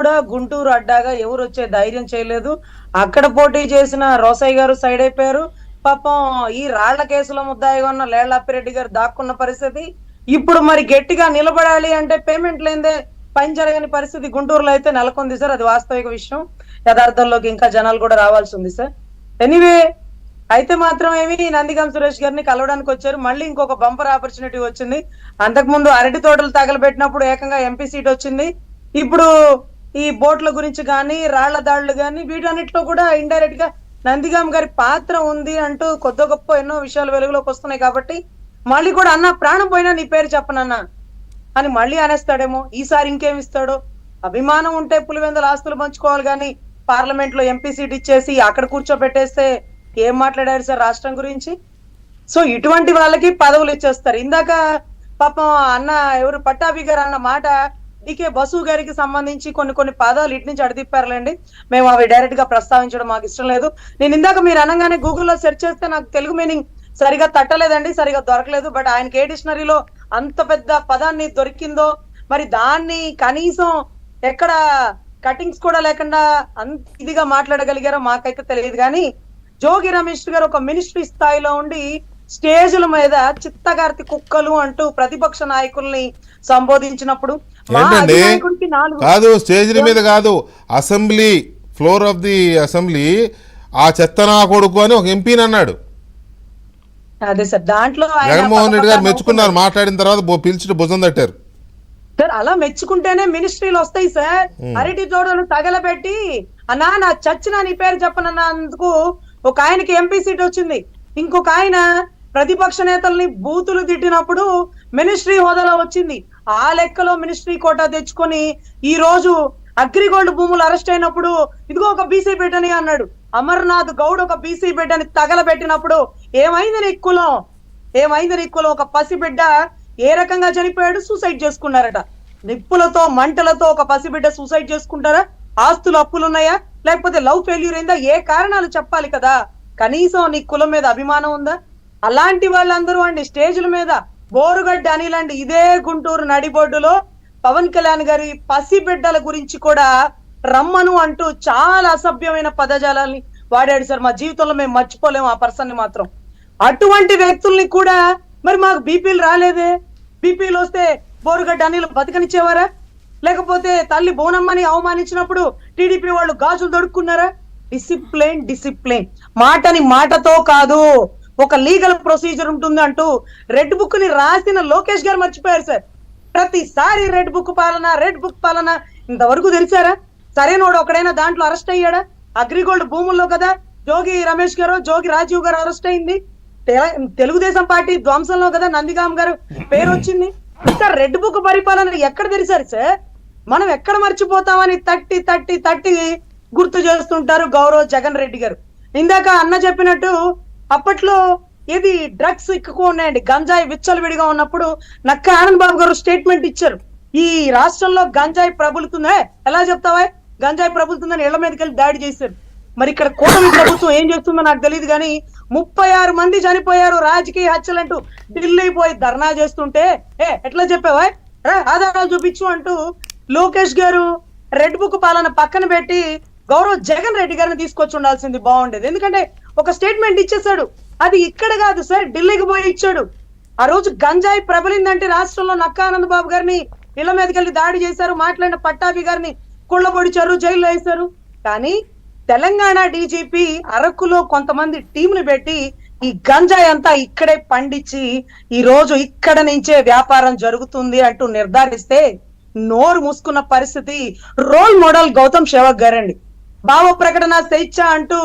కూడా గుంటూరు అడ్డాగా ఎవరు వచ్చే ధైర్యం చేయలేదు. అక్కడ పోటీ చేసిన రోసయ్య గారు సైడ్ అయిపోయారు. పాపం ఈ రాళ్ల కేసులో ముద్దాయిగా ఉన్న లేళ్లప్పిరెడ్డి గారు దాక్కున్న పరిస్థితి. ఇప్పుడు మరి గట్టిగా నిలబడాలి అంటే పేమెంట్ లేదే పని జరగని పరిస్థితి గుంటూరులో అయితే నెలకొంది సార్. అది వాస్తవిక విషయం. యథార్థంలోకి ఇంకా జనాలు కూడా రావాల్సి ఉంది సార్. ఎనీవే అయితే మాత్రం ఏమి నందిగం సురేష్ గారిని కలవడానికి వచ్చారు. మళ్ళీ ఇంకొక బంపర్ ఆపర్చునిటీ వచ్చింది. అంతకుముందు అరటి తోటలు తగలబెట్టినప్పుడు ఏకంగా ఎంపీ సీట్ వచ్చింది. ఇప్పుడు ఈ బోట్ల గురించి కానీ రాళ్ల దాడులు కానీ వీటన్నిటిలో కూడా ఇండైరెక్ట్ గా నందిగాం గారి పాత్ర ఉంది అంటూ కొద్ది గొప్ప ఎన్నో విషయాలు వెలుగులోకి వస్తున్నాయి. కాబట్టి మళ్ళీ కూడా అన్న ప్రాణం పోయినా నీ పేరు చెప్పనన్నా అని మళ్ళీ అనేస్తాడేమో. ఈసారి ఇంకేమిస్తాడో. అభిమానం ఉంటే పులివెందుల ఆస్తులు పంచుకోవాలి కానీ పార్లమెంట్ లో ఎంపీ సీట్ ఇచ్చేసి అక్కడ కూర్చోబెట్టేస్తే ఏం మాట్లాడారు సార్ రాష్ట్రం గురించి? సో ఇటువంటి వాళ్ళకి పదవులు ఇచ్చేస్తారు. ఇందాక పాపం అన్న ఎవరు పట్టాభి గారు అన్న మాట డికే బసు గారికి సంబంధించి కొన్ని పదాలు ఇటు నుంచి అడిదిప్పారులేండి. మేము అవి డైరెక్ట్ గా ప్రస్తావించడం మాకు ఇష్టం లేదు. నేను ఇందాక మీరు అనగానే గూగుల్లో సెర్చ్ చేస్తే నాకు తెలుగు మీనింగ్ సరిగా తట్టలేదండి, సరిగా దొరకలేదు. బట్ ఆయనకి ఏ డిక్షనరీలో అంత పెద్ద పదాన్ని దొరికిందో మరి దాన్ని కనీసం ఎక్కడ కటింగ్స్ కూడా లేకుండా అంత ఇదిగా మాట్లాడగలిగారో మాకైతే తెలియదు. కానీ జోగి రమేష్ గారు ఒక మినిస్ట్రీ స్థాయిలో ఉండి స్టేజ్ల మీద చిత్తగార్తి కుక్కలు అంటూ ప్రతిపక్ష నాయకుల్ని సంబోధించినప్పుడు కాదు, స్టేజ్ల మీద కాదు, assembly floor of the assembly ఆ చెత్త నా కొడుకు అని ఒక ఎంపీని అన్నాడు. అదే సార్, దాంట్లో జగన్మోహన్ రెడ్డి గారు మెచ్చుకున్నారు. మాట్లాడిన తర్వాత పిలిచి భుజం తట్టారు. సార్ అలా మెచ్చుకుంటేనే మినిస్ట్రీలు వస్తాయి సార్. అరటి తోటలు తగలబెట్టి అన్నా నా చచ్చిన నీ పేరు చెప్పనన్నందుకు ఒక ఆయనకి ఎంపీ సీట్ వచ్చింది. ఇంకొక ఆయన ప్రతిపక్ష నేతల్ని బూతులు తిట్టినప్పుడు మినిస్ట్రీ హోదాలో వచ్చింది. ఆ లెక్కలో మినిస్ట్రీ కోటా తెచ్చుకొని ఈ రోజు అగ్రిగోల్డ్ భూములు అరెస్ట్ అయినప్పుడు ఇదిగో ఒక బీసీ బిడ్డని అన్నాడు. అమర్నాథ్ గౌడ్ ఒక బీసీ బిడ్డని తగలబెట్టినప్పుడు ఏమైంది నీ కులం, ఏమైంది నీ కులం? ఒక పసిబిడ్డ ఏ రకంగా చనిపోయాడు? సూసైడ్ చేసుకున్నారట. నిప్పులతో మంటలతో ఒక పసిబిడ్డ సూసైడ్ చేసుకుంటారా? ఆస్తులు అప్పులున్నాయా? లేకపోతే లవ్ ఫెయిల్యూర్ అయిందా? ఏ కారణాలు చెప్పాలి కదా. కనీసం నీ కులం మీద అభిమానం ఉందా? అలాంటి వాళ్ళందరూ అండి స్టేజ్ల మీద బోరుగడ్డ అనిలండి ఇదే గుంటూరు నడిబొడ్డులో పవన్ కళ్యాణ్ గారి పసిబిడ్డల గురించి కూడా రమ్మను అంటూ చాలా అసభ్యమైన పదజాలాన్ని వాడాడు సార్. మా జీవితంలో మేము మర్చిపోలేము ఆ పర్సన్ ని మాత్రం. అటువంటి వ్యక్తుల్ని కూడా మరి మాకు బీపీలు రాలేదే. బీపీలు వస్తే బోరుగడ్డ అనిలు బతికనిచ్చేవారా? లేకపోతే తల్లి బోనమ్మని అవమానించినప్పుడు టీడీపీ వాళ్ళు గాజులు దొడుక్కున్నారా? డిసిప్లిన్ డిసిప్లిన్, మాటని మాటతో కాదు, ఒక లీగల్ ప్రొసీజర్ ఉంటుంది అంటూ రెడ్ బుక్ ని రాసిన లోకేష్ గారు మర్చిపోయారు సార్. ప్రతిసారి రెడ్ బుక్ పాలన ఇంతవరకు తెలిసారా? సరైనోడు ఒకడైనా దాంట్లో అరెస్ట్ అయ్యాడా? అగ్రిగోల్డ్ భూముల్లో కదా జోగి రమేష్ గారు, జోగి రాజీవ్ గారు అరెస్ట్ అయింది. తెలుగుదేశం పార్టీ ధ్వంసంలో కదా నందిగాం గారు పేరు వచ్చింది. ఇంకా రెడ్ బుక్ పరిపాలన ఎక్కడ తెలిసారు సార్? మనం ఎక్కడ మర్చిపోతామని తట్టి తట్టి తట్టి గుర్తు చేస్తుంటారు గౌరవ్ జగన్ రెడ్డి గారు. ఇందాక అన్న చెప్పినట్టు అప్పట్లో ఏది డ్రగ్స్ ఎక్కువ ఉన్నాయండి, గంజాయి విచ్చలవిడిగా ఉన్నప్పుడు నక్క ఆనంద్ బాబు గారు స్టేట్మెంట్ ఇచ్చారు. ఈ రాష్ట్రంలో గంజాయి ప్రబలుతుందా? ఎలా చెప్తావా గంజాయి ప్రబలుతుందని ఇళ్ల మీదకి వెళ్ళి దాడి చేశారు. మరి ఇక్కడ కూటమి ప్రభుత్వం ఏం చేస్తుందో నాకు తెలియదు కానీ 36 మంది చనిపోయారు రాజకీయ హత్యలంటూ ఢిల్లీ పోయి ధర్నా చేస్తుంటే ఎట్లా చెప్పావా, ఆధారాలు చూపించు అంటూ లోకేష్ గారు రెడ్ బుక్ పాలన పక్కన పెట్టి గౌరవ్ జగన్ రెడ్డి గారిని తీసుకొచ్చి ఉండాల్సింది బాగుండేది. ఎందుకంటే ఒక స్టేట్మెంట్ ఇచ్చేసాడు. అది ఇక్కడ కాదు సార్, ఢిల్లీకి పోయి ఇచ్చాడు. ఆ రోజు గంజాయి ప్రబలిందంటే రాష్ట్రంలో నక్కా ఆనంద్ బాబు గారిని ఇళ్ల మీదకి వెళ్ళి దాడి చేశారు. మాట్లాడిన పట్టాభి గారిని కుళ్ళబొడిచారు, జైల్లో వేశారు. కానీ తెలంగాణ డీజీపీ అరకులో కొంతమంది టీంని పెట్టి ఈ గంజాయి అంతా ఇక్కడే పండించి ఈ రోజు ఇక్కడ నుంచే వ్యాపారం జరుగుతుంది అంటూ నిర్ధారిస్తే నోరు మూసుకున్న పరిస్థితి రోల్ మోడల్ గౌతమ్ సేవక్ గారండి. భావ ప్రకటన స్వేచ్ఛ అంటూ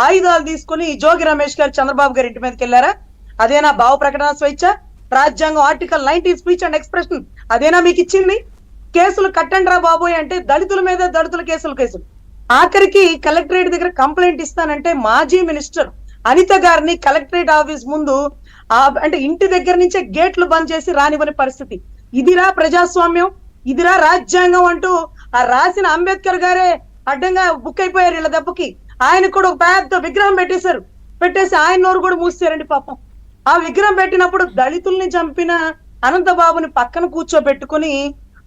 ఆయుధాలు తీసుకుని జోగి రమేష్ గారు చంద్రబాబు గారి ఇంటి మీదకి వెళ్ళారా? అదేనా భావ ప్రకటన స్వేచ్ఛ? రాజ్యాంగం ఆర్టికల్ 19 స్పీచ్ అండ్ ఎక్స్ప్రెషన్ అదేనా మీకు ఇచ్చింది? కేసులు కట్టండి రా బాబోయ్ అంటే దళితుల మీద దళితుల కేసులు ఆఖరికి కలెక్టరేట్ దగ్గర కంప్లైంట్ ఇస్తానంటే మాజీ మినిస్టర్ అనిత గారిని కలెక్టరేట్ ఆఫీస్ ముందు అంటే ఇంటి దగ్గర నుంచే గేట్లు బంద్ చేసి రానివ్వని పరిస్థితి. ఇదిరా ప్రజాస్వామ్యం, ఇదిరా రాజ్యాంగం అంటూ ఆ రాసిన అంబేద్కర్ గారే అడ్డంగా బుక్ అయిపోయారు వీళ్ళ దెబ్బకి. ఆయన కూడా ఒక పెద్ద విగ్రహం పెట్టేసి ఆయన నోరు కూడా మూసారండి పాపం. ఆ విగ్రహం పెట్టినప్పుడు దళితుల్ని చంపిన అనంతబాబుని పక్కన కూర్చోబెట్టుకుని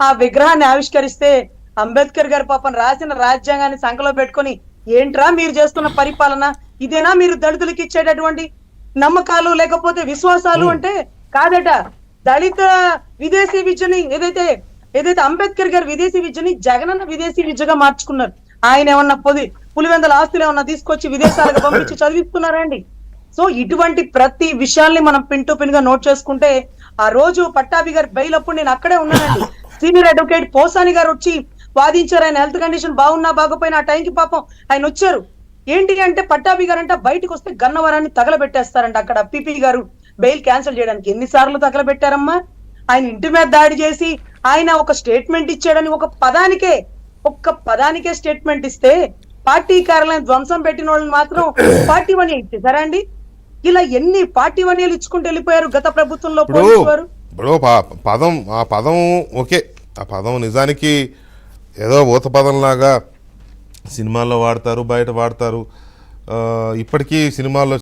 ఆ విగ్రహాన్ని ఆవిష్కరిస్తే అంబేద్కర్ గారు పాపం రాసిన రాజ్యాంగాన్ని సంకలో పెట్టుకొని ఏంట్రా మీరు చేస్తున్న పరిపాలన, ఇదేనా మీరు దళితులకు ఇచ్చేటటువంటి నమ్మకాలు లేకపోతే విశ్వాసాలు అంటే కాదట. దళిత విదేశీ విద్యని ఏదైతే అంబేద్కర్ గారు విదేశీ విద్యని జగనన్న విదేశీ విద్యగా మార్చుకున్నారు. ఆయన ఏమన్నా పులివెందల ఆస్తులు ఏమన్నా తీసుకొచ్చి విదేశాలకు పంపించి చదివిస్తున్నారండి. సో ఇటువంటి ప్రతి విషయాల్ని మనం పిన్ టు పిన్ గా నోట్ చేసుకుంటే, ఆ రోజు పట్టాభి గారు బెయిల్ అప్పుడు నేను అక్కడే ఉన్నానండి. సీనియర్ అడ్వకేట్ పోసాని గారు వచ్చి వాదించారు. ఆయన హెల్త్ కండిషన్ బాగున్నా బాగోపోయినా ఆ టైంకి పాపం ఆయన వచ్చారు. ఏంటి అంటే పట్టాభి గారు అంటే బయటకు వస్తే గన్నవరాన్ని తగలబెట్టేస్తారంట. అక్కడ పిపి గారు బెయిల్ క్యాన్సిల్ చేయడానికి ఎన్నిసార్లు తగలబెట్టారమ్మా. ఆయన ఇంటి మీద దాడి చేసి ఆయన ఒక స్టేట్మెంట్ ఇచ్చాడని ఒక్క పదానికే స్టేట్మెంట్ ఇస్తే పార్టీ కార్యాలయం ధ్వంసం పెట్టిన వాళ్ళని మాత్రం పార్టీ వన్ ఇచ్చేసారా అండి? ఇలా ఎన్ని పార్టీ వన్యాలు ఇచ్చుకుంటూ వెళ్ళిపోయారు గత ప్రభుత్వంలో పోలీసు వారు. ఇప్పుడు ఆ పదం ఓకే, ఆ పదం నిజానికి ఏదో ఊత పదంలాగా సినిమాల్లో వాడతారు, బయట వాడతారు. ఇప్పటికీ సినిమాల్లో